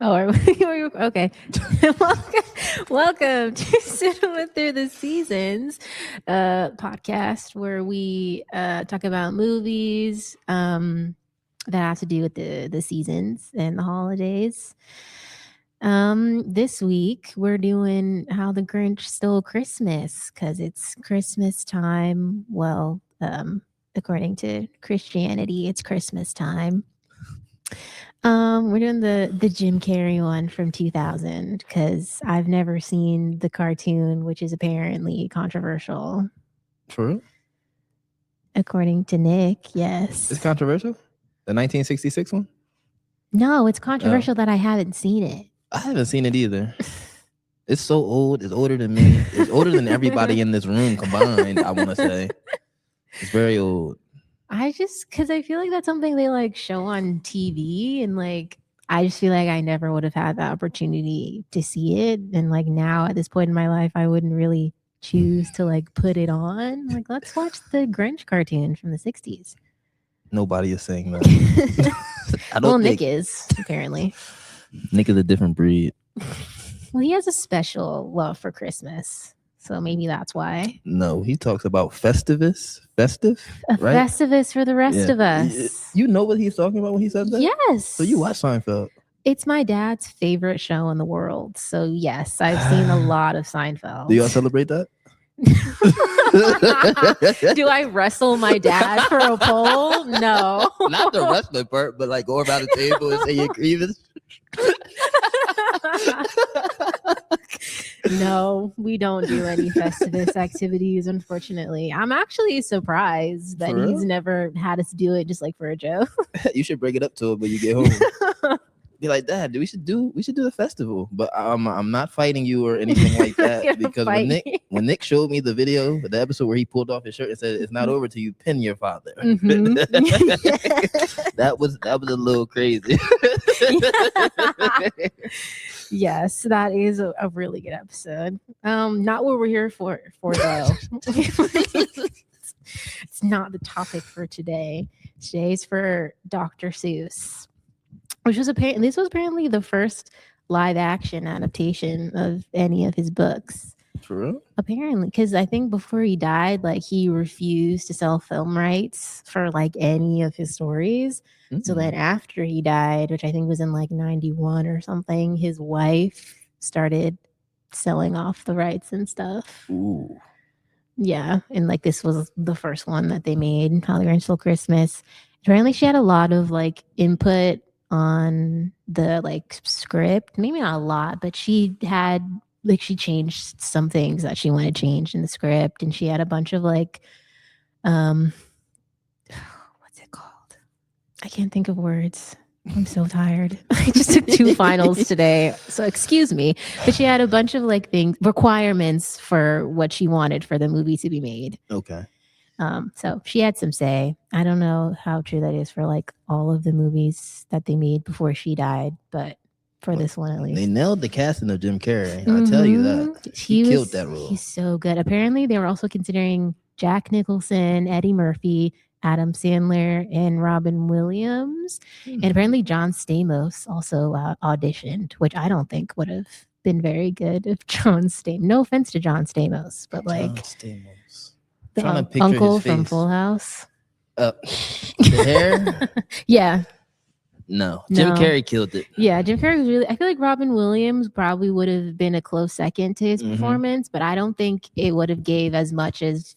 Oh, okay. Welcome to Cinema Through the Seasons, podcast where we talk about movies that have to do with the seasons and the holidays. This week we're doing How the Grinch Stole Christmas because it's Christmas time. Well, according to Christianity, it's Christmas time. We're doing the Jim Carrey one from 2000 because I've never seen the cartoon, which is apparently controversial. For real? According to Nick, yes. It's controversial? The 1966 one? No, it's controversial that I haven't seen it. I haven't seen it either. It's so old. It's older than me. It's older than everybody in this room combined, I want to say. It's very old. Because I feel like that's something they like show on TV, and like I just feel like I never would have had the opportunity to see it, and like now at this point in my life I wouldn't really choose to like put it on. Like, let's watch the Grinch cartoon from the 60s. Nobody is saying that. Nick is, apparently. Nick is a different breed. Well, he has a special love for Christmas, so maybe that's why. No, he talks about festive, right? Festivus for the rest of us. You know what he's talking about when he says that? Yes. So you watch Seinfeld? It's my dad's favorite show in the world. So yes, I've seen a lot of Seinfeld. Do y'all celebrate that? Do I wrestle my dad for a poll? No. Not the wrestling part, but like go around the table and say your grievance. No, we don't do any Festivus activities, unfortunately. I'm actually surprised that he's never had us do it just like for a joke. You should bring it up to him when you get home. Be like, Dad, we should do the festival, but I'm not fighting you or anything like that. Because when Nick showed me the video, the episode where he pulled off his shirt and said, "It's not over till you pin your father." Mm-hmm. that was a little crazy. Yes, that is a really good episode. Not what we're here for though. It's not the topic for today. Today's for Dr. Seuss. This was apparently the first live action adaptation of any of his books. For real? Apparently, because I think before he died, like he refused to sell film rights for like any of his stories. Mm-hmm. So then after he died, which I think was in like 91 or something, his wife started selling off the rights and stuff. Ooh. Yeah. And like this was the first one that they made, How the Grinch Stole Christmas. Apparently she had a lot of like input on the like script, maybe not a lot, but she changed some things that she wanted changed in the script, and she had a bunch of like what's it called? I can't think of words. I'm so tired. I just took 2 finals today, so excuse me. But she had a bunch of like requirements for what she wanted for the movie to be made. Okay. So she had some say. I don't know how true that is for like all of the movies that they made before she died, but for this one at least. They nailed the casting of Jim Carrey. I'll tell you that. He killed that role. He's so good. Apparently they were also considering Jack Nicholson, Eddie Murphy, Adam Sandler, and Robin Williams. And apparently John Stamos also auditioned, which I don't think would have been very good if John Stamos. No offense to John Stamos, but like the uncle from Full House. The hair? Yeah. No. Jim Carrey killed it. Yeah, Jim Carrey was really... I feel like Robin Williams probably would have been a close second to his performance, but I don't think it would have gave as much as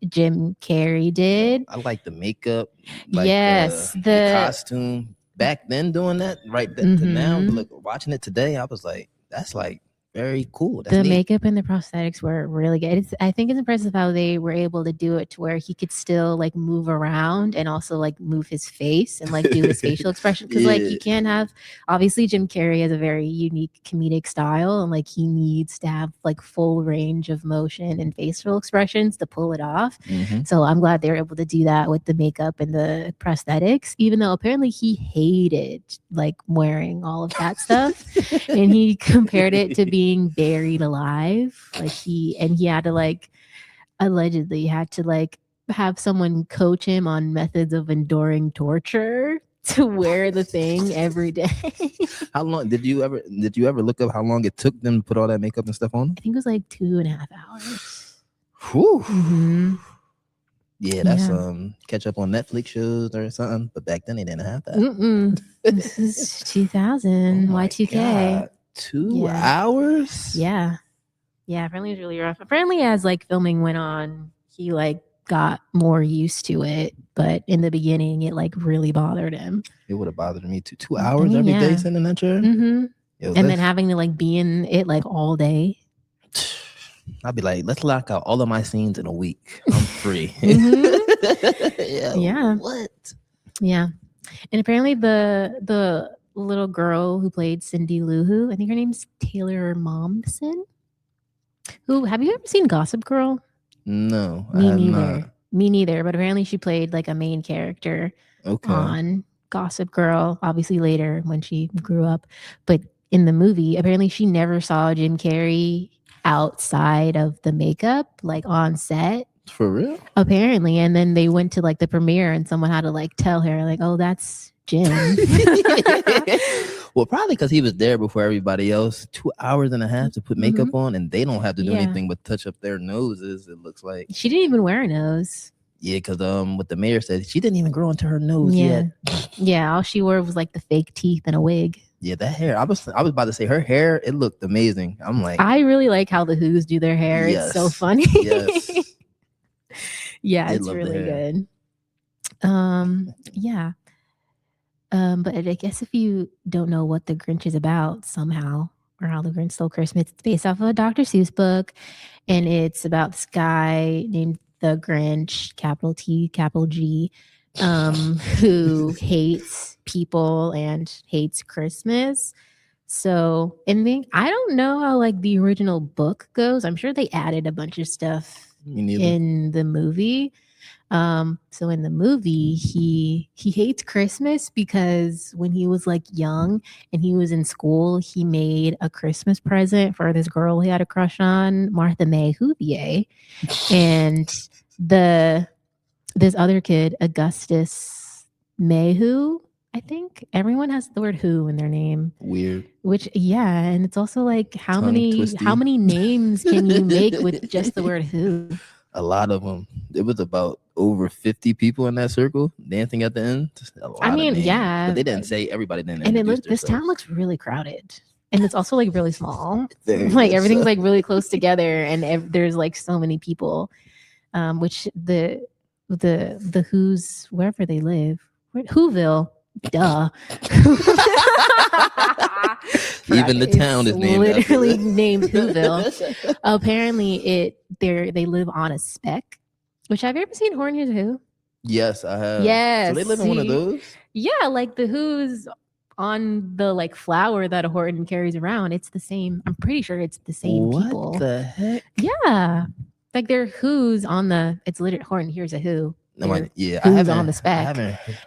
Jim Carrey did. I like the makeup. The costume. Back then doing that, right to now, look, watching it today, I was like, that's like very cool. That's the neat. Makeup and the prosthetics were really good. I think it's impressive how they were able to do it to where he could still like move around and also like move his face and like do his facial expression. Because like you can't have, obviously Jim Carrey has a very unique comedic style, and like he needs to have like full range of motion and facial expressions to pull it off. So I'm glad they were able to do that with the makeup and the prosthetics, even though apparently he hated like wearing all of that stuff. And he compared it to being buried alive. Like he had to like allegedly had to like have someone coach him on methods of enduring torture to wear the thing every day. How long did you ever look up how long it took them to put all that makeup and stuff on? I think it was like 2.5 hours. Whew. Mm-hmm. Yeah, that's catch up on Netflix shows or something. But back then they didn't have that. This is 2000 Y2K. God. 2 hours? Yeah. Apparently it was really rough. Apparently, as like filming went on, he like got more used to it. But in the beginning, it like really bothered him. It would have bothered me too. 2 hours every day sitting in that chair. Mm-hmm. And then having to like be in it like all day. I'd be like, let's lock out all of my scenes in a week. I'm free. Yeah. What? Yeah. And apparently the little girl who played Cindy Lou Who, I think her name's Taylor Momsen. Who, have you ever seen Gossip Girl? No. Me neither. Me neither. But apparently she played like a main character on Gossip Girl, obviously later when she grew up. But in the movie, apparently she never saw Jim Carrey outside of the makeup, like on set. For real? Apparently. And then they went to like the premiere and someone had to like tell her like, oh, that's Jim. Well, probably because he was there before everybody else. 2 hours and a half to put makeup on, and they don't have to do anything but touch up their noses, it looks like. She didn't even wear a nose. Yeah, because what the mayor said, she didn't even grow into her nose yet. Yeah, all she wore was like the fake teeth and a wig. Yeah, that hair. I was about to say her hair, it looked amazing. I'm like, I really like how the Who's do their hair. Yes. It's so funny. Yes. Yeah, it's really good. Yeah. But I guess if you don't know what The Grinch is about somehow, or how the Grinch Stole Christmas, it's based off of a Dr. Seuss book, and it's about this guy named the Grinch, capital T, capital G, who hates people and hates Christmas. So, and I don't know how like the original book goes. I'm sure they added a bunch of stuff in the movie. So in the movie, he hates Christmas because when he was like young and he was in school, he made a Christmas present for this girl he had a crush on, Martha May Whovier, and this other kid, Augustus Mayhew. I think everyone has the word "who" in their name. Weird. Which, and it's also like how many names can you make with just the word "who"? A lot of them. It was about over 50 people in that circle dancing at the end. I mean, but they didn't say everybody didn't. And this town looks really crowded, and it's also like really small. Like everything's like really close together, and there's like so many people. Which the Who's wherever they live, Whoville. Duh. Even the town is named literally named Whoville. Apparently they live on a speck. Which, have you ever seen Horn Hears a Who? Yes, I have. Yes. So they live in one of those? Yeah, like the Who's on the like flower that a Horton carries around. It's the same. I'm pretty sure it's the same people. What the heck? Yeah. Like they're Who's on the, it's literally Horton Hears a Who. No, I Who's on the speck.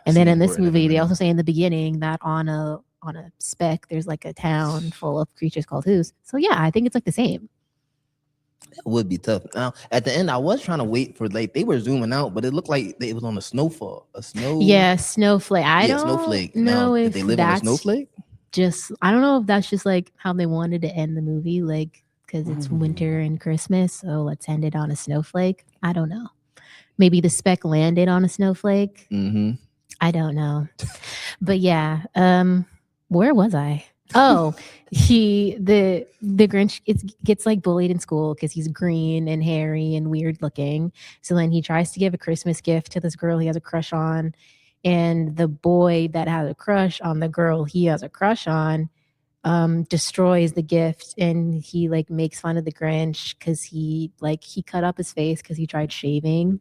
And then in this movie, they also say in the beginning that on a speck, there's like a town full of creatures called Who's. So yeah, I think it's like the same. It would be tough. Now, at the end, I was trying to wait for like they were zooming out, but it looked like it was on a snowfall, snowflake. I don't snowflake. know if did they live on a snowflake. I don't know if that's just like how they wanted to end the movie, like because it's winter and Christmas, so let's end it on a snowflake. I don't know. Maybe the speck landed on a snowflake. Mm-hmm. I don't know, but yeah. Where was I? Oh, the Grinch gets like bullied in school because he's green and hairy and weird looking. So then he tries to give a Christmas gift to this girl he has a crush on, and the boy that has a crush on the girl he has a crush on destroys the gift, and he like makes fun of the Grinch because he cut up his face because he tried shaving.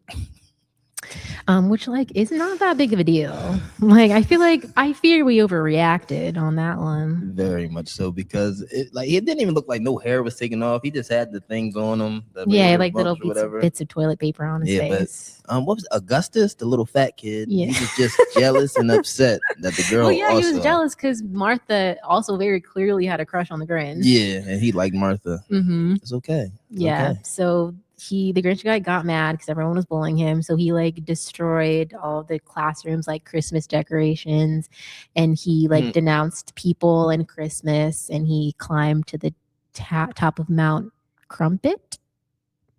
Which like is not that big of a deal. Like I fear we overreacted on that one. Very much so, because it didn't even look like no hair was taken off. He just had the things on him. Like little bits of toilet paper on his face. But what was Augustus, the little fat kid? Yeah. He was just jealous and upset that the girl. He was jealous because Martha also very clearly had a crush on the Grinch. Yeah, and he liked Martha. Mm-hmm. It's okay. Okay. So the Grinch guy got mad because everyone was bullying him, so he like destroyed all the classrooms like Christmas decorations, and he like denounced people and Christmas, and he climbed to the top of Mount Crumpet,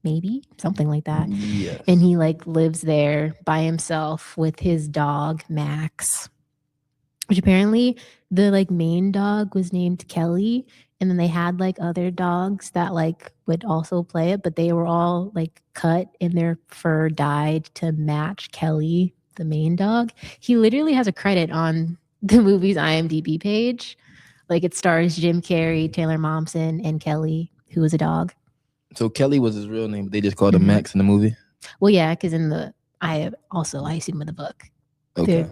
maybe something like that. Yes. And he like lives there by himself with his dog Max, which apparently the like main dog was named Kelly, and then they had like other dogs that like would also play it, but they were all like cut and their fur dyed to match Kelly, the main dog. He literally has a credit on the movie's IMDb page. Like it stars Jim Carrey, Taylor Momsen, and Kelly, who was a dog. So Kelly was his real name, but they just called him Max in the movie? Well, yeah, because I assume in the book. Okay.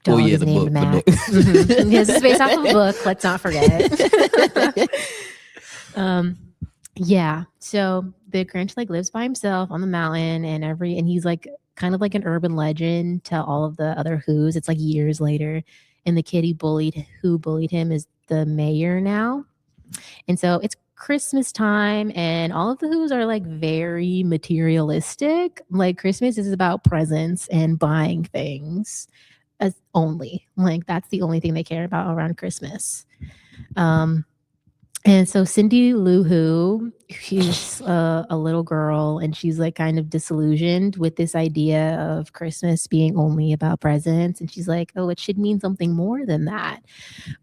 Dog is named Max. Mm-hmm. Yes, it's based off of a book. Let's not forget. Yeah. So the Grinch like lives by himself on the mountain, and he's like kind of like an urban legend to all of the other Who's. It's like years later, and the kid who bullied him is the mayor now, and so it's Christmas time, and all of the Who's are like very materialistic. Like Christmas is about presents and buying things. As only like that's the only thing they care about around Christmas. And so Cindy Lou Who, she's a little girl, and she's like kind of disillusioned with this idea of Christmas being only about presents, and she's like, oh, it should mean something more than that,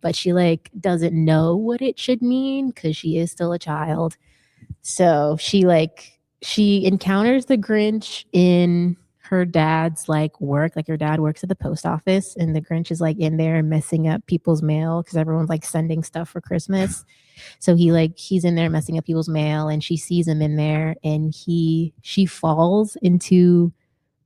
but she like doesn't know what it should mean because she is still a child. So she encounters the Grinch in her dad's like work. Like her dad works at the post office, and the Grinch is like in there messing up people's mail because everyone's like sending stuff for Christmas. So he's in there messing up people's mail, and she sees him in there, and she falls into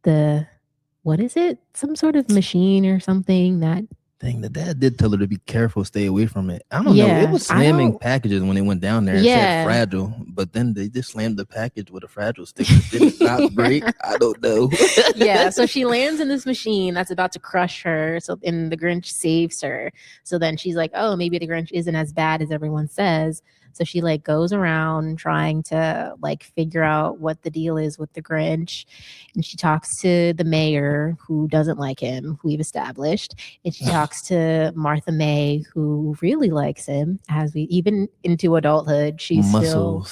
what is it? Some sort of machine or something that. Dang, the dad did tell her to be careful, stay away from it. I don't know. It was slamming packages when they went down there and said fragile, but then they just slammed the package with a fragile stick. Did it not break? I don't know. Yeah, so she lands in this machine that's about to crush her. And the Grinch saves her. So then she's like, oh, maybe the Grinch isn't as bad as everyone says. So she like goes around trying to like figure out what the deal is with the Grinch. And she talks to the mayor, who doesn't like him, who we've established. And she talks to Martha May, who really likes him. As we even into adulthood, she's muscles.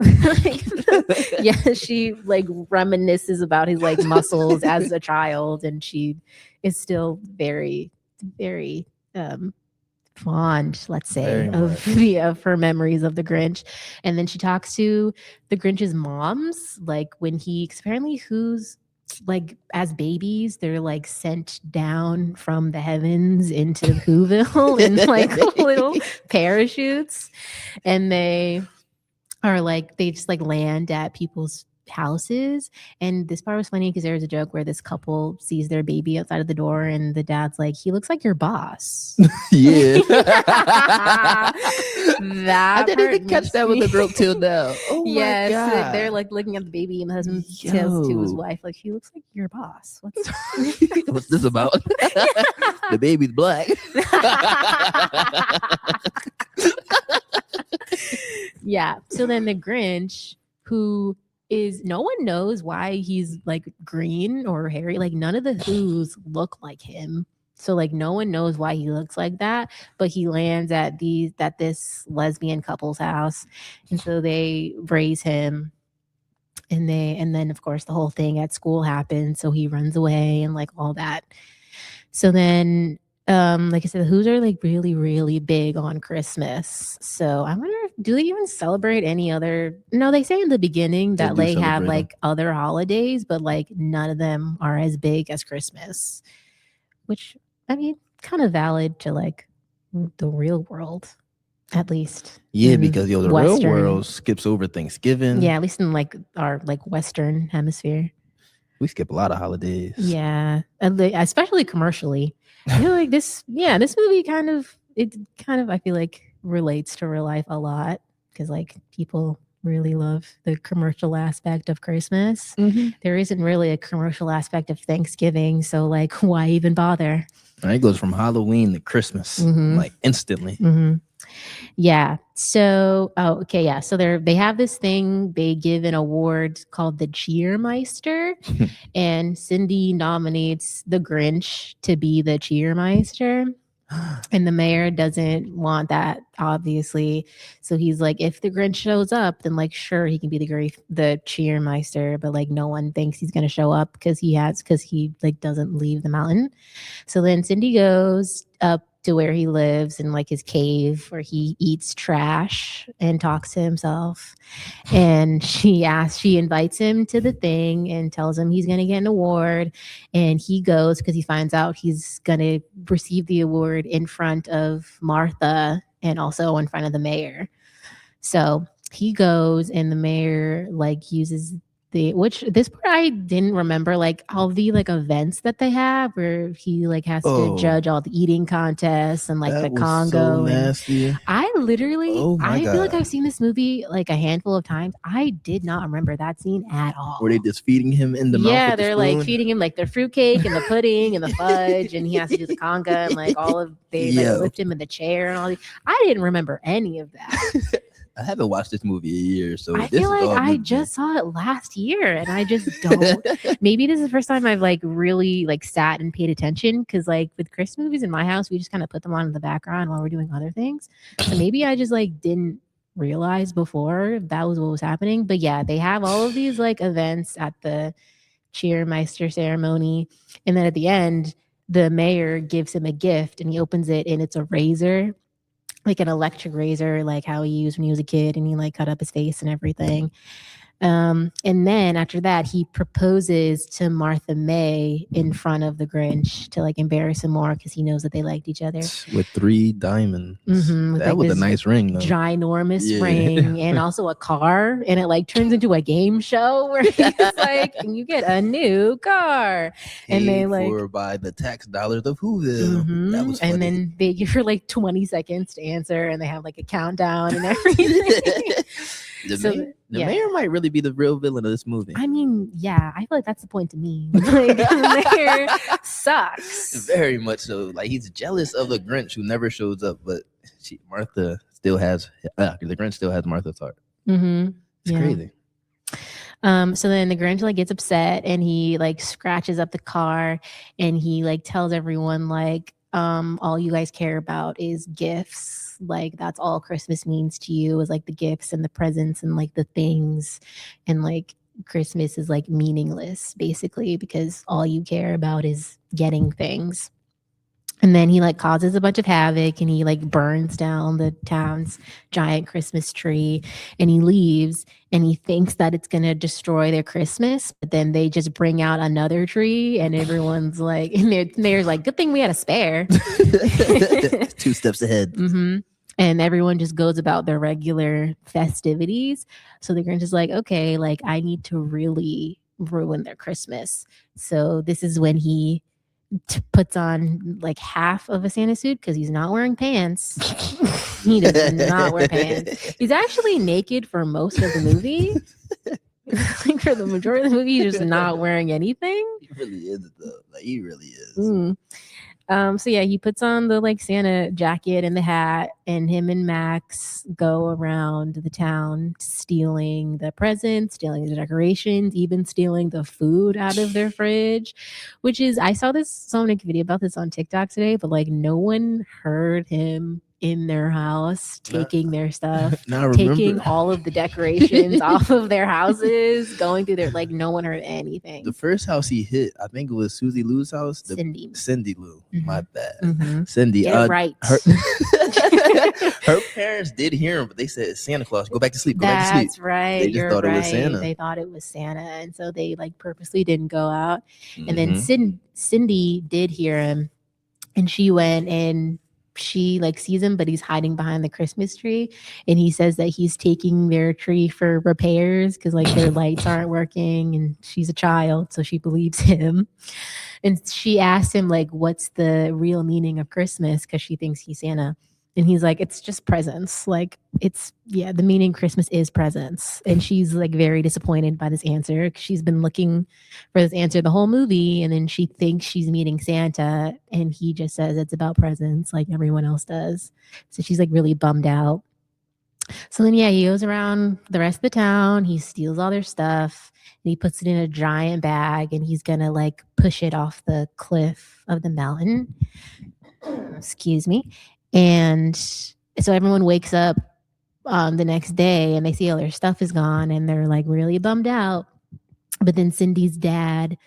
Still yeah, she like reminisces about his like muscles as a child, and she is still very, very fond, let's say, of her memories of the Grinch. And then she talks to the Grinch's moms, like when apparently Who's like as babies, they're like sent down from the heavens into Whoville in like little parachutes, and they just like land at people's houses. And this part was funny because there was a joke where this couple sees their baby outside of the door, and the dad's like, he looks like your boss. Yeah. I didn't even catch that with the girl till now. Oh yes, my God. they're like looking at the baby, and the husband tells to his wife, like, he looks like your boss. What's this about? The baby's black. Yeah. So then the Grinch, who is, no one knows why he's like green or hairy. Like none of the Who's look like him. So like no one knows why he looks like that, but he lands at this lesbian couple's house. And so they raise him, and then of course the whole thing at school happens. So he runs away and like all that. So then like I said, the Who's are like really, really big on Christmas. So I wonder, do they even celebrate any other? No, they say in the beginning that they have like other holidays, but like none of them are as big as Christmas, which I mean, kind of valid to like the real world, at least. Yeah, because the real world skips over Thanksgiving. Yeah, at least in like our like Western hemisphere. We skip a lot of holidays. Yeah, especially commercially. I feel like this movie kind of I feel like relates to real life a lot, because like people really love the commercial aspect of Christmas. Mm-hmm. There isn't really a commercial aspect of Thanksgiving, so like why even bother? It goes from Halloween to Christmas, like instantly. Mm-hmm. Yeah. So, okay. Yeah. So they have this thing. They give an award called the Cheermeister, and Cindy nominates the Grinch to be the Cheermeister. And the mayor doesn't want that, obviously. So he's like, if the Grinch shows up, then like, sure, he can be the Cheermeister, but like, no one thinks he's gonna show up because he like doesn't leave the mountain. So then Cindy goes up to where he lives in like his cave where he eats trash and talks to himself. And she invites him to the thing and tells him he's going to get an award. And he goes because he finds out he's going to receive the award in front of Martha and also in front of the mayor. So he goes and the mayor like uses which this part I didn't remember, like all the like events that they have where he like has to judge all the eating contests and like the Congo. So nasty. I literally, I feel like I've seen this movie like a handful of times. I did not remember that scene at all. Were they just feeding him in the mouth? Yeah, they're like feeding him like the fruitcake and the pudding and the fudge, and he has to do the conga and like all of they like, lift him in the chair and all these. I didn't remember any of that. I haven't watched this movie in a year, so I feel like I just saw it last year, and I just don't. Maybe this is the first time I've like really like sat and paid attention because like with Christmas movies in my house, we just kind of put them on in the background while we're doing other things. So maybe I just like didn't realize before that was what was happening. But yeah, they have all of these like events at the Cheermeister ceremony, and then at the end, the mayor gives him a gift, and he opens it, and it's a razor. Like an electric razor, like how he used when he was a kid, and he like cut up his face and everything. And then after that, he proposes to Martha May in front of the Grinch to like embarrass him more because he knows that they liked each other. With 3 diamonds. Mm-hmm, that was a nice ring, though. Ginormous ring, and also a car, and it like turns into a game show where he's like, and you get a new car. And they like by the tax dollars of Whoville. Mm-hmm. That was funny. And then they give her like 20 seconds to answer, and they have like a countdown and everything. The mayor might really be the real villain of this movie. I mean, yeah, I feel like that's the point to me. Like, the mayor sucks. Very much so. Like he's jealous of the Grinch who never shows up, but Martha still has the Grinch still has Martha's heart. Mm-hmm. It's crazy. So then the Grinch like gets upset and he like scratches up the car and he like tells everyone like all you guys care about is gifts. Like that's all Christmas means to you is like the gifts and the presents and like the things, and like Christmas is like meaningless basically because all you care about is getting things. And then he like causes a bunch of havoc and he like burns down the town's giant Christmas tree and he leaves and he thinks that it's going to destroy their Christmas. But then they just bring out another tree and everyone's like, and they're like, good thing we had a spare. 2 steps ahead. Mm-hmm. And everyone just goes about their regular festivities. So the Grinch is like, okay, like I need to really ruin their Christmas. So this is when he puts on like half of a Santa suit because he's not wearing pants. He does not wear pants. He's actually naked for most of the movie. Like for the majority of the movie, he's just not wearing anything. He really is though. Like he really is. So yeah, he puts on the like Santa jacket and the hat, and him and Max go around the town stealing the presents, stealing the decorations, even stealing the food out of their fridge, which is, I saw a video about this on TikTok today, but like no one heard him in their house taking their stuff, taking all of the decorations off of their houses, going through their, like no one heard anything. The first house he hit, I think it was Susie Lou's house. Cindy Lou. Mm-hmm. My bad. Mm-hmm. Cindy. Get it right. Her parents did hear him, but they said it's Santa Claus. Go back to sleep. That's right. They just thought it was Santa. They thought it was Santa, and so they like purposely didn't go out. Mm-hmm. And then Cindy did hear him, and she went and she like sees him, but he's hiding behind the Christmas tree, and he says that he's taking their tree for repairs because like their lights aren't working, and she's a child, so she believes him. And she asks him like, what's the real meaning of Christmas, because she thinks he's Santa. And he's like, it's just presents. Like, it's, yeah, the meaning Christmas is presents. And she's like very disappointed by this answer. She's been looking for this answer the whole movie. And then she thinks she's meeting Santa. And he just says it's about presents like everyone else does. So she's like really bummed out. So then, yeah, he goes around the rest of the town. He steals all their stuff. And he puts it in a giant bag. And he's going to like push it off the cliff of the mountain. Excuse me. And so everyone wakes up the next day and they see all their stuff is gone and they're like really bummed out. But then Cindy's dad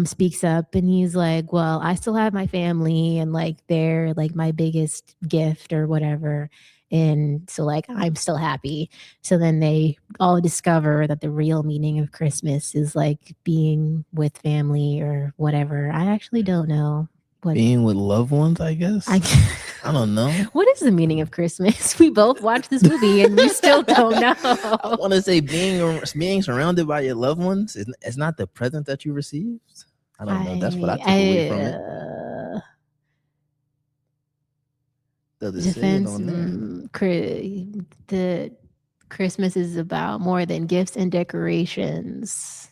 speaks up and he's like, well, I still have my family and like they're like my biggest gift or whatever. And so like I'm still happy. So then they all discover that the real meaning of Christmas is like being with family or whatever. I actually don't know. Being with loved ones, I guess. I don't know. What is the meaning of Christmas? We both watched this movie and we still don't know. I want to say being surrounded by your loved ones is not the present that you received. I don't know. That's what I took away from it. Does it say it on there? The Christmas is about more than gifts and decorations.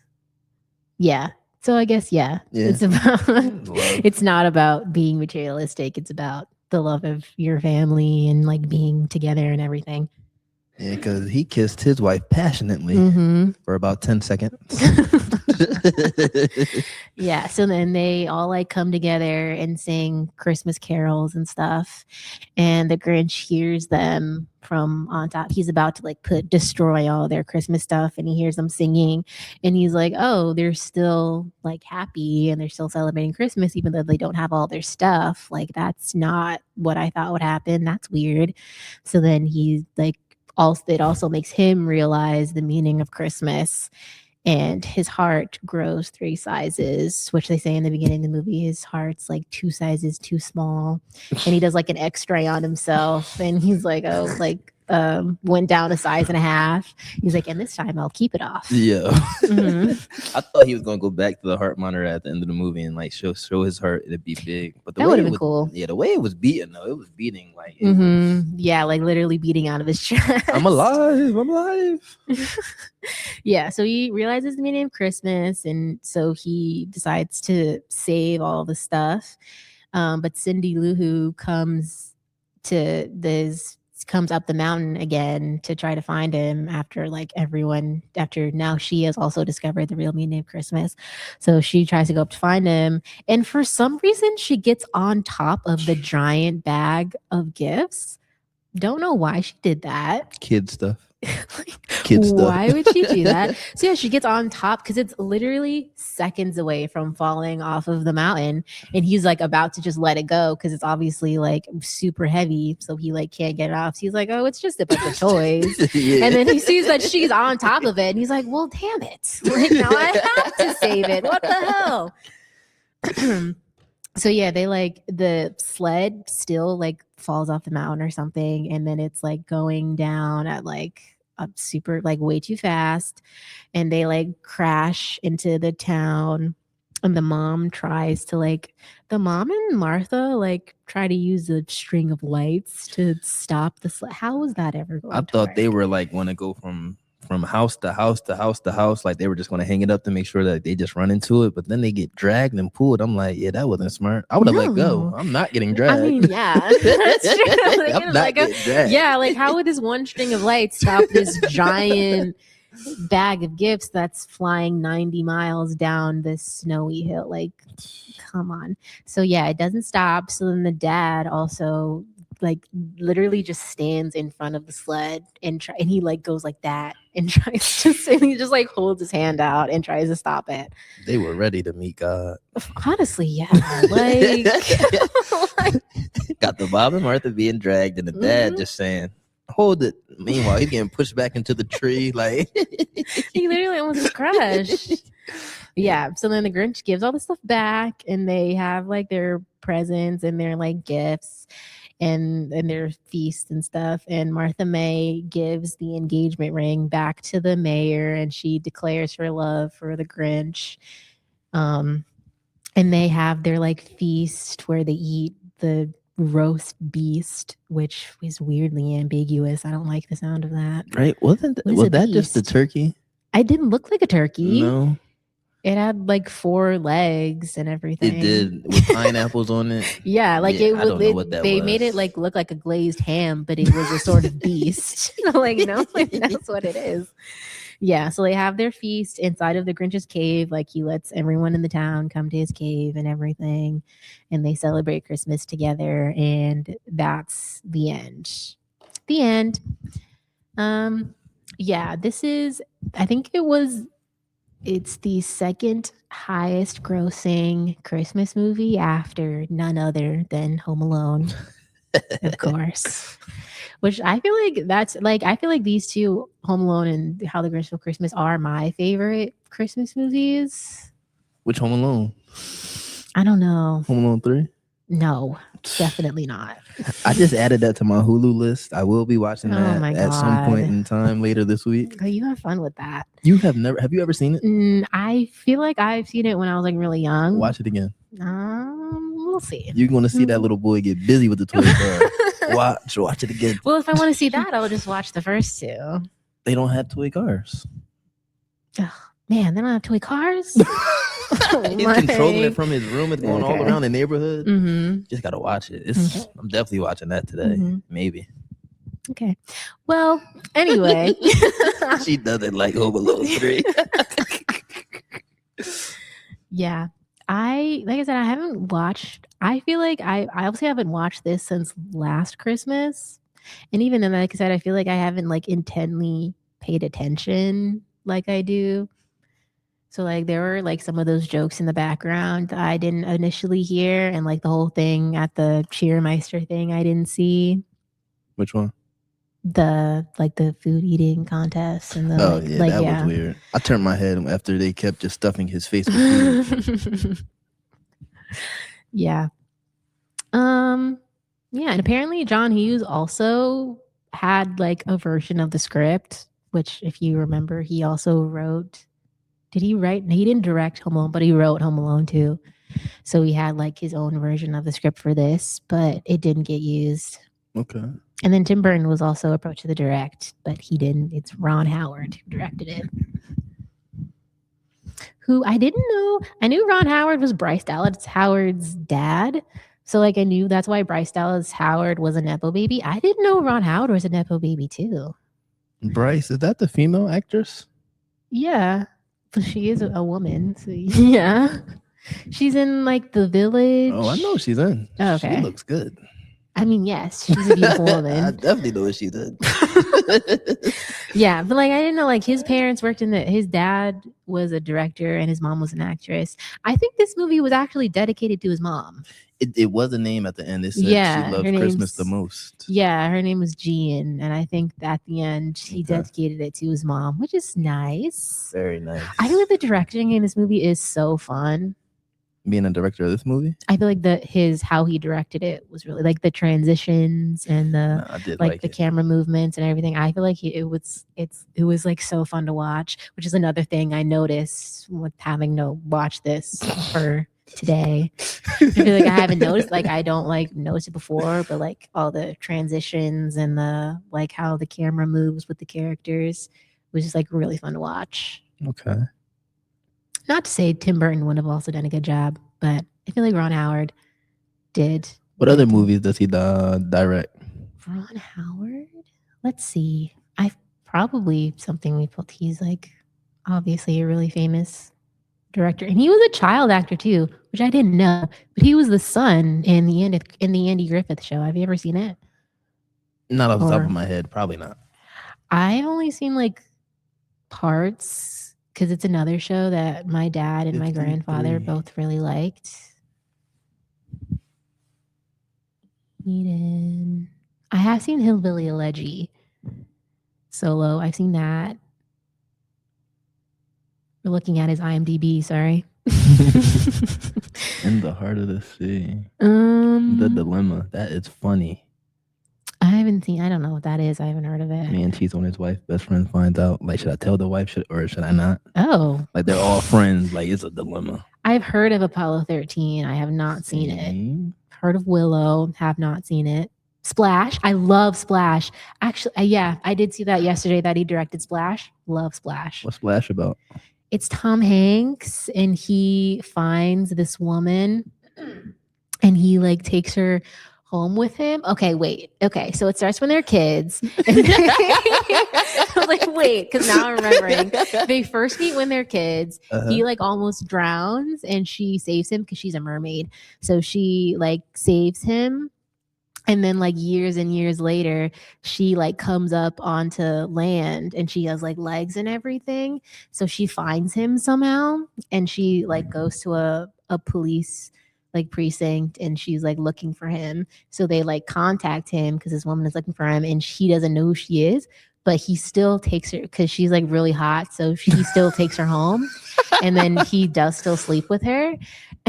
Yeah. So I guess, yeah. It's about, it's not about being materialistic. It's about the love of your family and like being together and everything. Yeah, because he kissed his wife passionately for about 10 seconds. Yeah, so then they all like come together and sing Christmas carols and stuff. And the Grinch hears them from on top. He's about to like destroy all their Christmas stuff, and he hears them singing. And he's like, oh, they're still like happy and they're still celebrating Christmas, even though they don't have all their stuff. Like, that's not what I thought would happen. That's weird. So then he's like, it also makes him realize the meaning of Christmas, and his heart grows 3 sizes, which they say in the beginning of the movie, his heart's like 2 sizes too small. And he does like an x-ray on himself and he's like, oh, like went down a size and a half. He's like, and this time I'll keep it off. Yeah. I thought he was gonna go back to the heart monitor at the end of the movie and like show his heart, it'd be big. But that would have been cool. Yeah, the way it was beating though, it was beating like yeah, like literally beating out of his chest. I'm alive. Yeah, so he realizes the meaning of Christmas, and so he decides to save all the stuff. But Cindy Lou Who comes up the mountain again to try to find him after now she has also discovered the real meaning of Christmas. So she tries to go up to find him, and for some reason she gets on top of the giant bag of gifts. Don't know why she did that. Kid stuff. Why would she do that? So yeah, she gets on top because it's literally seconds away from falling off of the mountain, and he's like about to just let it go because it's obviously like super heavy, so he like can't get it off. So he's like, oh, it's just a bunch of toys. And then he sees that she's on top of it and he's like, well, damn it, like now I have to save it. What the hell? So yeah, they like the sled still like falls off the mountain or something, and then it's like going down at like a super like way too fast, and they like crash into the town. And the mom and Martha like try to use a string of lights to stop the sled. How was that ever going? I thought they were like want to go from house to house to house to house, like they were just going to hang it up to make sure that they just run into it, but then they get dragged and pulled. I'm like, yeah, that wasn't smart. I would have let go. I'm not getting dragged. I mean, yeah, that's true. Like, I'm not getting dragged. Yeah, like how would this one string of lights stop this giant bag of gifts that's flying 90 miles down this snowy hill? Like, come on. So yeah, it doesn't stop. So then the dad also like literally just stands in front of the sled and he like goes like that and tries to and he just like holds his hand out and tries to stop it. They were ready to meet God. Honestly, yeah. Like, got the Bob and Martha being dragged and the dad just saying, hold it. Meanwhile, he's getting pushed back into the tree. Like he literally almost crashed. Yeah. So then the Grinch gives all the stuff back and they have like their presents and their like gifts and their feast and stuff. And Martha May gives the engagement ring back to the mayor and she declares her love for the Grinch. And they have their like feast where they eat the roast beast, which is weirdly ambiguous. I don't like the sound of that. Right? Was that just the turkey? It didn't look like a turkey. No. It had like 4 legs and everything. It did, with pineapples on it. Yeah, like I don't know what that they was. made it like look like a glazed ham, but it was a sort of beast. Like, that's what it is. Yeah, so they have their feast inside of the Grinch's cave. Like, he lets everyone in the town come to his cave and everything, and they celebrate Christmas together. And that's the end. The end. Yeah, this is. I think it's the second highest grossing Christmas movie after none other than Home Alone, of course. Which I feel like these two, Home Alone and How the Grinch Stole Christmas, are my favorite Christmas movies. Which Home Alone? I don't know. Home Alone 3? No, definitely not. I just added that to my Hulu list. I will be watching that at some point in time later this week. Oh, you have fun with that. Have you ever seen it? I feel like I've seen it when I was like really young. Watch it again. We'll see. You're going to see that little boy get busy with the toy car. Watch it again. Well, if I want to see that, I'll just watch the first 2. They don't have toy cars. Oh, man, they don't have toy cars? He's controlling it from his room. It's going all around the neighborhood. Mm-hmm. Just got to watch it. I'm definitely watching that today. Maybe. Okay. Well, anyway. She doesn't like Home Alone 3. Yeah. Like I said, I haven't watched. I feel like I obviously haven't watched this since last Christmas. And even then, like I said, I feel like I haven't like intently paid attention like I do. So like there were like some of those jokes in the background that I didn't initially hear, and like the whole thing at the Cheermeister thing I didn't see. Which one? The food eating contest and the that was weird. I turned my head after they kept just stuffing his face with food. Yeah. Yeah, and apparently John Hughes also had like a version of the script, which if you remember, he also wrote. Did he write? He didn't direct Home Alone, but he wrote Home Alone too. So he had like his own version of the script for this, but it didn't get used. Okay. And then Tim Burton was also approached to the direct, but he didn't. It's Ron Howard who directed it. Who I didn't know. I knew Ron Howard was Bryce Dallas Howard's dad. So like I knew that's why Bryce Dallas Howard was a Nepo baby. I didn't know Ron Howard was a Nepo baby too. Bryce, is that the female actress? Yeah. But she is a woman. So yeah. She's in like The Village. Oh, I know she's in. Oh, okay. She looks good. I mean, yes, she's a beautiful woman. I definitely know what she did. Yeah, but like I didn't know like his parents worked his dad was a director and his mom was an actress. I think this movie was actually dedicated to his mom. It was a name at the end. They said she loved Christmas the most. Yeah, her name was Jean, and I think at the end she dedicated it to his mom, which is nice. Very nice. I feel like the directing in this movie is so fun. Being a director of this movie, I feel like how he directed it was really like the transitions and the camera movements and everything. I feel like it was like so fun to watch, which is another thing I noticed with having to watch this for today. I feel like I haven't noticed, like I don't like notice it before, but like all the transitions and the like how the camera moves with the characters was just like really fun to watch. Okay. Not to say Tim Burton would have also done a good job, but I feel like Ron Howard did. What other movies does he direct? Ron Howard? Let's see. Probably something we felt he's like obviously a really famous director. And he was a child actor too, which I didn't know. But he was the son in the Andy Griffith Show. Have you ever seen it? Not off the top of my head. Probably not. I've only seen like parts. Because it's another show that my dad and my grandfather both really liked. Eden. I have seen Hillbilly Elegy solo. I've seen that. We're looking at his IMDb, sorry. In the Heart of the Sea. The Dilemma. That is funny. I don't know what that is. I haven't heard of it. Man cheats on his wife. Best friend finds out. Like, should I tell the wife or should I not? Oh. Like, they're all friends. Like, it's a dilemma. I've heard of Apollo 13. I have not seen it. Heard of Willow, have not seen it. Splash, I love Splash. Actually, yeah, I did see that yesterday that he directed Splash. Love Splash. What's Splash about? It's Tom Hanks, and he finds this woman and he like takes her home with him. Okay, wait. Okay, so it starts when they're kids. I'm like, wait, because now I'm remembering. They first meet when they're kids. He like almost drowns and she saves him because she's a mermaid. So she like saves him. And then like years and years later, she like comes up onto land and she has like legs and everything. So she finds him somehow and she like goes to a police like precinct and she's like looking for him. So they like contact him because this woman is looking for him and she doesn't know who she is, but he still takes her because she's like really hot. So he still takes her home and then he does still sleep with her.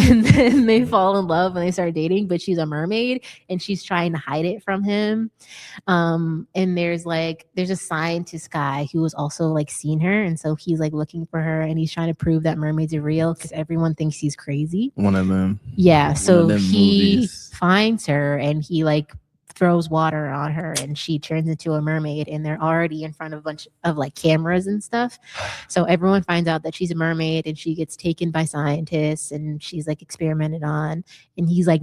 And then they fall in love and they start dating, but she's a mermaid and she's trying to hide it from him. And there's a scientist guy who has also like seen her. And so he's like looking for her and he's trying to prove that mermaids are real because everyone thinks he's crazy. One of them. Yeah. So he movies. finds her and he like throws water on her and she turns into a mermaid and they're already in front of a bunch of like cameras and stuff. So everyone finds out that she's a mermaid and she gets taken by scientists and she's like experimented on. And he's like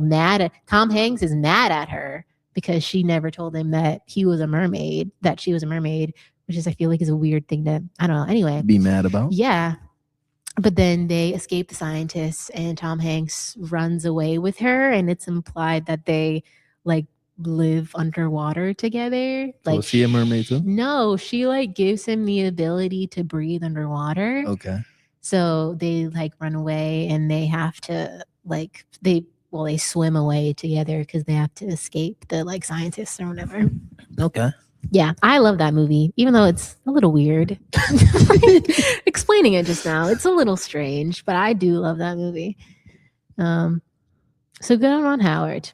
Tom Hanks is mad at her because she never told him that she was a mermaid, which is, I feel like is a weird thing to, I don't know. Anyway. Be mad about? Yeah. But then they escape the scientists and Tom Hanks runs away with her and it's implied that they like live underwater together. Like, was she a mermaid too? No, she like gives him the ability to breathe underwater. Okay. So they like run away and they have to like they swim away together because they have to escape the like scientists or whatever. Okay. Yeah, I love that movie, even though it's a little weird. Explaining it just now, it's a little strange, but I do love that movie. So good on Ron Howard.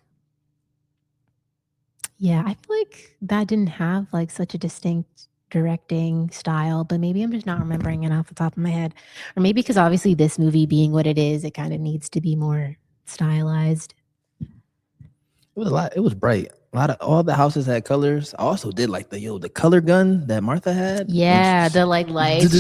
Yeah, I feel like that didn't have like such a distinct directing style, but maybe I'm just not remembering it off the top of my head. Or maybe because obviously this movie being what it is, it kind of needs to be more stylized. It was a lot. It was bright. All the houses had colors. I also did like the color gun that Martha had. Yeah, the like lights.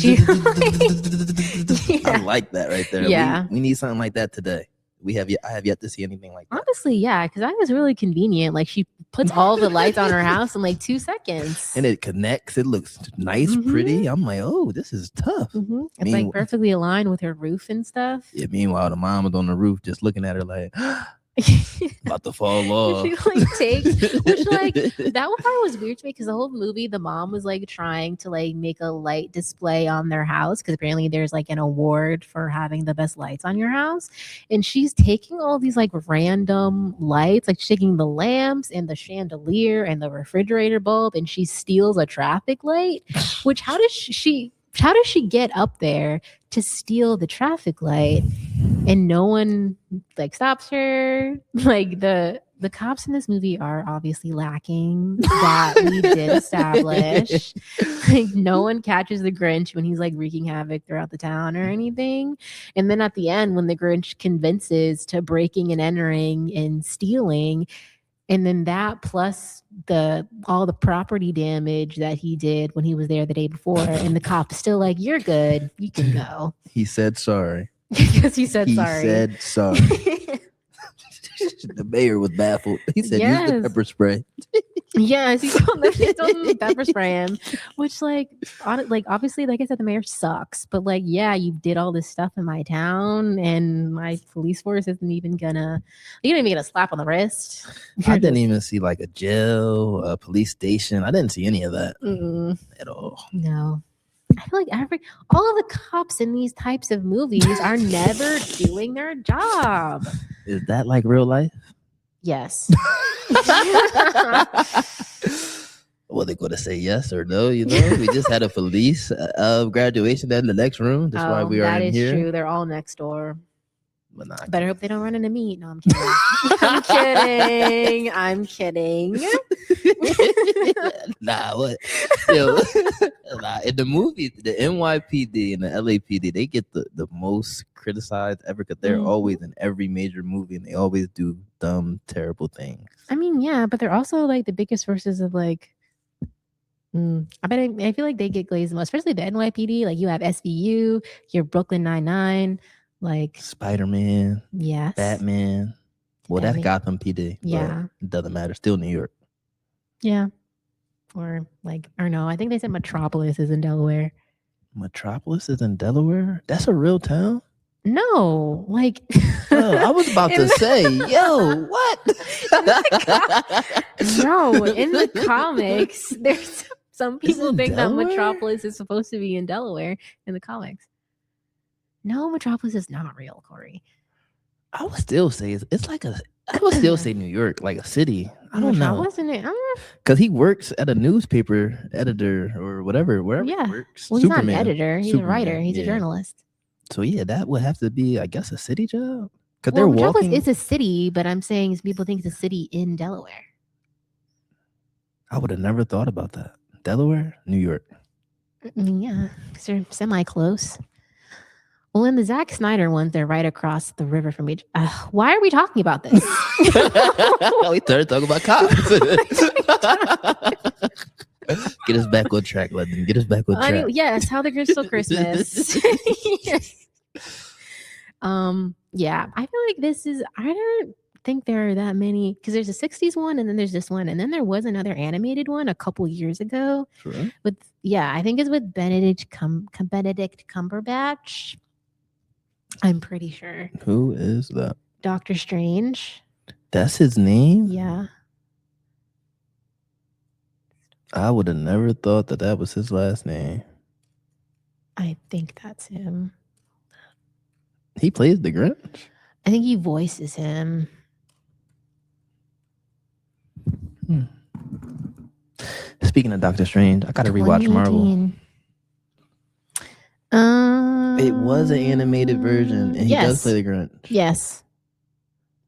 I like that right there. Yeah. We need something like that today. I have yet to see anything like that. Honestly, yeah, because that was really convenient. Like she puts all the lights on her house in like 2 seconds. And it connects. It looks nice, pretty. I'm like, oh, this is tough. It's like perfectly aligned with her roof and stuff. Yeah, meanwhile, the mom was on the roof just looking at her like, about to fall off. She like takes, which like that part was weird to me because the whole movie, the mom was like trying to like make a light display on their house because apparently there's like an award for having the best lights on your house, and she's taking all these like random lights, like she's taking the lamps and the chandelier and the refrigerator bulb, and she steals a traffic light. Which how does she get up there to steal the traffic light and no one like stops her? Like the cops in this movie are obviously lacking. That we did establish. Like no one catches the Grinch when he's like wreaking havoc throughout the town or anything. And then at the end, when the Grinch convinces to breaking and entering and stealing, and then that plus all the property damage that he did when he was there the day before, and the cop is still like, "You're good, you can go." He said sorry. Because he said sorry. He said sorry. The mayor was baffled. He said, "Use the pepper spray." Yes, he told him to pepper spray him, which like obviously, like I said, the mayor sucks. But like, yeah, you did all this stuff in my town, and my police force isn't even gonna. You didn't even get a slap on the wrist. I didn't even see like a jail, a police station. I didn't see any of that at all. No. I feel like all of the cops in these types of movies are never doing their job. Is that like real life? Yes. Well, they're going to say yes or no. You know, we just had a police graduation in the next room. That's why we are in here. That is true. They're all next door. But nah, better hope they don't run into me. No, I'm kidding. I'm kidding. Nah, what? Yo, nah, in the movies, the NYPD and the LAPD, they get the most criticized ever because they're always in every major movie and they always do dumb, terrible things. I mean, yeah, but they're also like the biggest sources of like. I feel like they get glazed the most, especially the NYPD. Like you have SVU, your Brooklyn Nine-Nine, like Spider-Man, yes, Batman. Well, that's Gotham PD. Yeah, it doesn't matter. Still New York. Yeah, or no, I think they said Metropolis is in Delaware. Metropolis is in Delaware? That's a real town? No, like I was about to say, yo, what? No, in the comics, there's some people think that Metropolis is supposed to be in Delaware in the comics. No, Metropolis is not real, Corey. I would still say it's like I would still say New York, like a city. I don't know. Because he works at a newspaper editor or wherever he works. Well, he's not an editor. He's a writer. He's a journalist. So yeah, that would have to be, I guess, a city job. Because Metropolis is a city, but I'm saying people think it's a city in Delaware. I would have never thought about that. Delaware, New York. Yeah, because they're semi-close. Well, in the Zack Snyder ones, they're right across the river from each. Why are we talking about this? We started talking about cops. Get us back on track, London. Get us back on track. Yes, How the Grinch Stole Christmas. Yes. Yeah, I feel like I don't think there are that many because there's a 60s one and then there's this one and then there was another animated one a couple years ago. Sure. I think it's with Benedict Cumberbatch. I'm pretty sure. Who is that? Doctor Strange. That's his name? Yeah. I would have never thought that was his last name. I think that's him. He plays the Grinch? I think he voices him. Speaking of Doctor Strange, I got to rewatch Marvel. It was an animated version, and he does play the Grinch. Yes.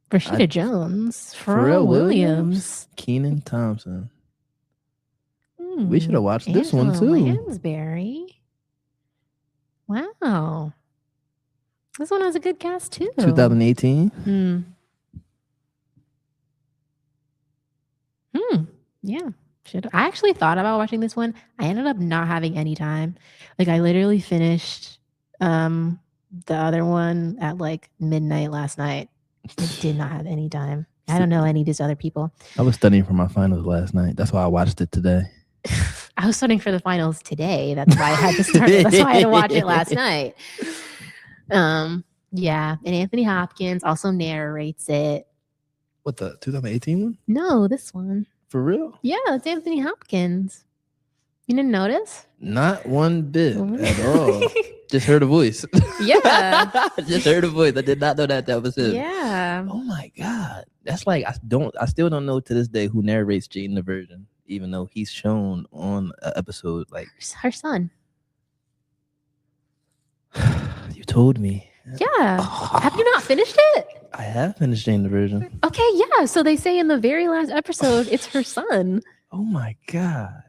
Rashida Jones. Pharrell Williams. Kenan Thompson. We should have watched this one too. Lansbury. Wow. This one has a good cast too. 2018. Yeah. I actually thought about watching this one. I ended up not having any time. Like I literally finished the other one at like midnight last night. I did not have any time. I don't know any of these other people. I was studying for my finals last night. That's why I watched it today. I was studying for the finals today. That's why I had to start it. That's why I had to watch it last night. Yeah. And Anthony Hopkins also narrates it. What, the 2018 one? No, this one. For real? Yeah, it's Anthony Hopkins. You didn't notice? Not one bit at all. Just heard a voice. Yeah. Just heard a voice. I did not know that was him. Yeah. Oh my God. That's like, I still don't know to this day who narrates Jane the Virgin, even though he's shown on an episode like her son. You told me. Yeah. Have you not finished it? I have finished Jane the Virgin. Okay, yeah. So they say in the very last episode, it's her son. Oh my God.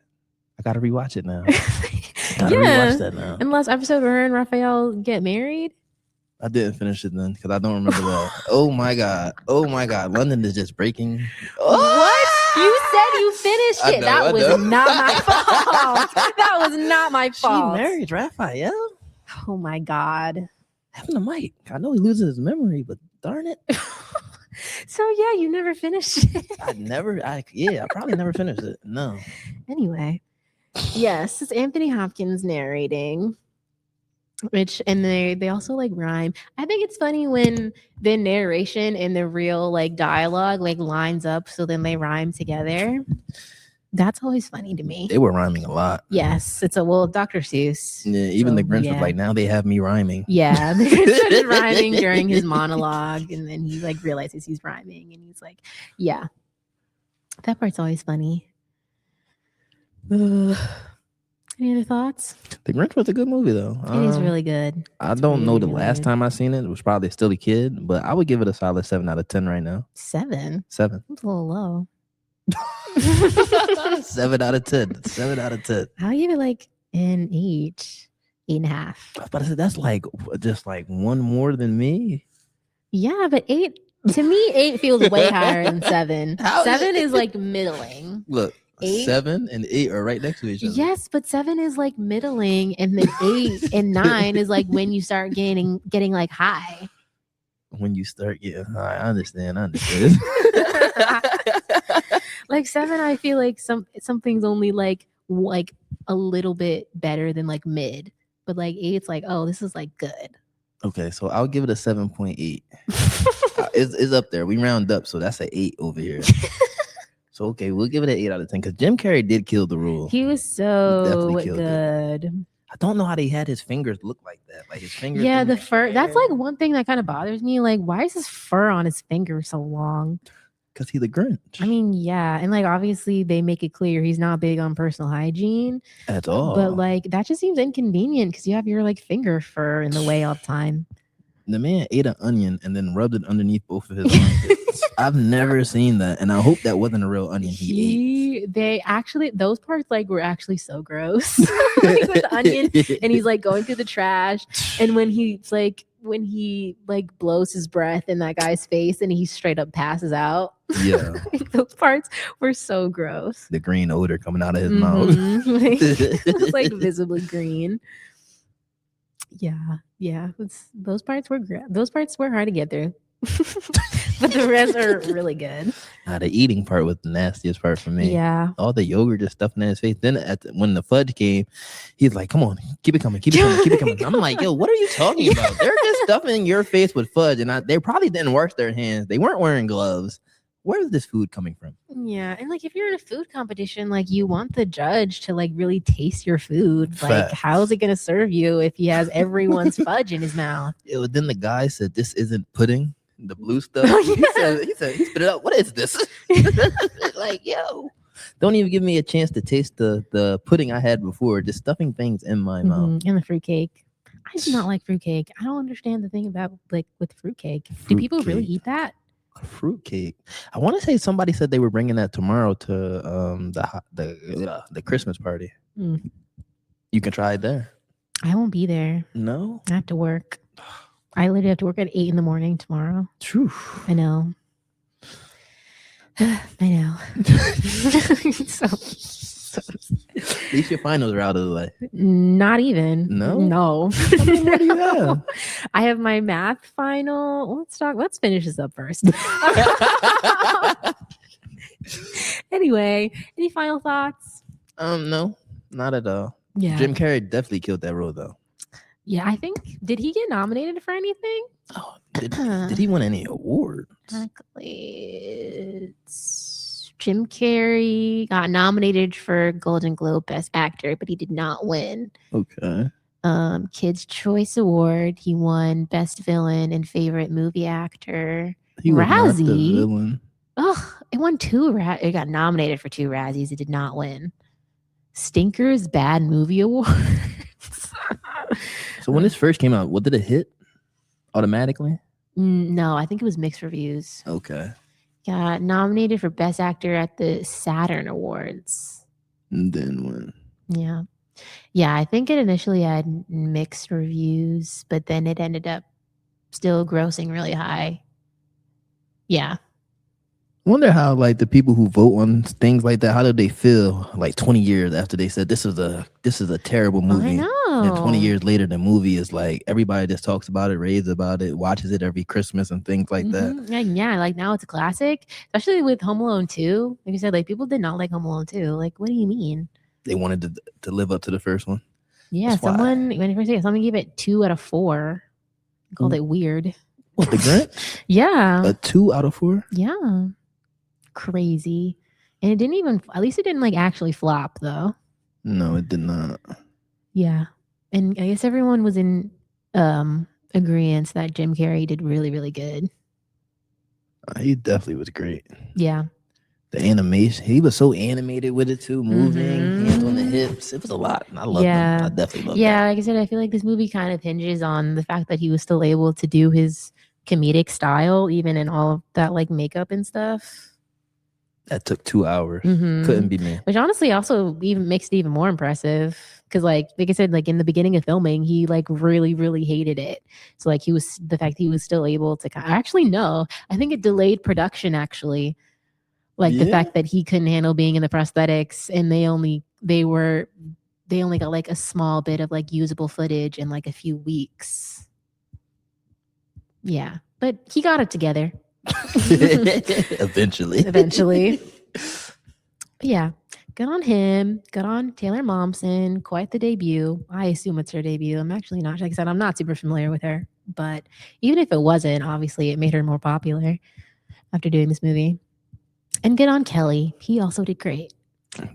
I gotta rewatch it now. Rewatch that now. In the last episode where her and Raphael get married. I didn't finish it then because I don't remember that. Oh my God. London is just breaking. What? You said you finished it. That was not my fault. That was not my fault. She married Raphael? Oh my God. Having a mic. I know he loses his memory, but darn it. So yeah, you never finished it. I probably never finished it. No. Anyway. Yes, it's Anthony Hopkins narrating. And they also like rhyme. I think it's funny when the narration and the real like dialogue like lines up, so then they rhyme together. That's always funny to me. They were rhyming a lot. Yes, Dr. Seuss. Yeah, even the Grinch was like, now they have me rhyming. Yeah, the Grinch started rhyming during his monologue, and then he like realizes he's rhyming, and he's like, yeah. That part's always funny. Any other thoughts? The Grinch was a good movie though. It is really good. I don't know the really last good. time I seen it. It was probably still a kid, but I would give it a solid 7 out of 10 right now. 7? 7. It's a little low. 7 out of 10. 7 out of 10. I'll give it like an 8, 8.5. I was about to say that's like just like one more than me. Yeah, but 8 to me, 8 feels way higher than 7. 7 is like middling. Look, 8? 7 and 8 are right next to each other. Yes, but 7 is like middling, and then 8 and 9 is like when you start getting like high. When you start getting high, I understand. Like 7, I feel like something's only like a little bit better than like mid, but like 8, it's like, oh, this is like good. Okay, so I'll give it a 7.8. It's up there. We round up, so that's an 8 over here. So okay, we'll give it an 8 out of 10 because Jim Carrey did kill the role. He was so good. I don't know how they had his fingers look like that. Like his fingers. Yeah, the fur. That's like one thing that kind of bothers me. Like, why is his fur on his finger so long? Because he's the Grinch. I mean, yeah, and like obviously they make it clear he's not big on personal hygiene at all. But like that just seems inconvenient because you have your like finger fur in the way all the time. The man ate an onion and then rubbed it underneath both of his armpits. I've never seen that, and I hope that wasn't a real onion he ate. They actually, those parts like were actually so gross. Like, with the onion, and he's like going through the trash, and when he blows his breath in that guy's face, and he straight up passes out. Yeah, those parts were so gross. The green odor coming out of his mouth, it was like visibly green. Yeah. Those parts were hard to get through. But the rest are really good. The eating part was the nastiest part for me. Yeah. All the yogurt just stuffing in his face. Then when the fudge came, he's like, come on, keep it coming. I'm like, yo, what are you talking about? They're just stuffing your face with fudge. And they probably didn't wash their hands. They weren't wearing gloves. Where's this food coming from? Yeah. And like if you're in a food competition, like you want the judge to like really taste your food. Like how is it going to serve you if he has everyone's fudge in his mouth? Yeah, then the guy said, this isn't pudding. The blue stuff. He said, he spit it out. What is this? Like, yo, don't even give me a chance to taste the pudding I had before. Just stuffing things in my mouth. And the fruitcake. I do not like fruitcake. I don't understand the thing about like with fruitcake. Do people really eat that? Fruitcake. I want to say somebody said they were bringing that tomorrow to the Christmas party. You can try it there. I won't be there. No, I have to work. I literally have to work at 8 a.m. tomorrow. True. I know. I know. so at least your finals are out of the way. Not even. No. What do you have? I have my math final. Let's finish this up first. Anyway, any final thoughts? No, not at all. Yeah. Jim Carrey definitely killed that role though. Yeah, I think. Did he get nominated for anything? Oh, did he win any awards? Exactly. Jim Carrey got nominated for Golden Globe Best Actor, but he did not win. Okay. Kids' Choice Award. He won Best Villain and Favorite Movie Actor. He was not the villain. Oh, it won 2. It got nominated for 2 Razzies. It did not win. Stinker's Bad Movie Award. So when this first came out, what did it hit automatically? No, I think it was mixed reviews. Okay. Got nominated for Best Actor at the Saturn Awards. And then when? Yeah, I think it initially had mixed reviews, but then it ended up still grossing really high. Yeah. I wonder how like the people who vote on things like that, how do they feel like 20 years after they said this is a terrible movie? I know. And 20 years later, the movie is like everybody just talks about it, raves about it, watches it every Christmas and things like that. Yeah, like now it's a classic, especially with Home Alone 2. Like I said, like people did not like Home Alone 2. Like, what do you mean? They wanted to live up to the first one. Yeah, someone gave it 2 out of 4. Called it weird. What, the Grinch? Yeah. A 2 out of 4? Yeah. Crazy. And it didn't like actually flop though. No, it did not. Yeah. And I guess everyone was in agreement that Jim Carrey did really, really good. He definitely was great. Yeah. The animation, he was so animated with it too, moving, hands on the hips. It was a lot. I love him. I definitely love that. Like I said, I feel like this movie kind of hinges on the fact that he was still able to do his comedic style, even in all of that like makeup and stuff. That took 2 hours. Couldn't be me. Which honestly also even makes it even more impressive. Because like I said, like in the beginning of filming, he like really, really hated it. So like the fact that he was still able to actually no, I think it delayed production actually. Like the fact that he couldn't handle being in the prosthetics and they only got like a small bit of like usable footage in like a few weeks. Yeah. But he got it together. Eventually. But yeah. Good on him. Good on Taylor Momsen. Quite the debut. I assume it's her debut. I'm actually not. Like I said, I'm not super familiar with her. But even if it wasn't, obviously it made her more popular after doing this movie. And good on Kelly. He also did great.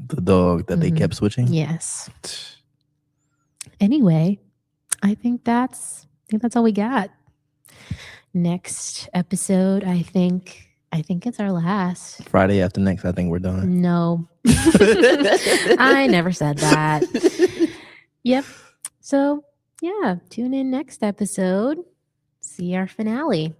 The dog that they kept switching? Yes. Anyway, I think that's all we got. Next episode, I think it's our last. Friday after next, I think we're done. No. I never said that. Yep. So, yeah, tune in next episode. See our finale.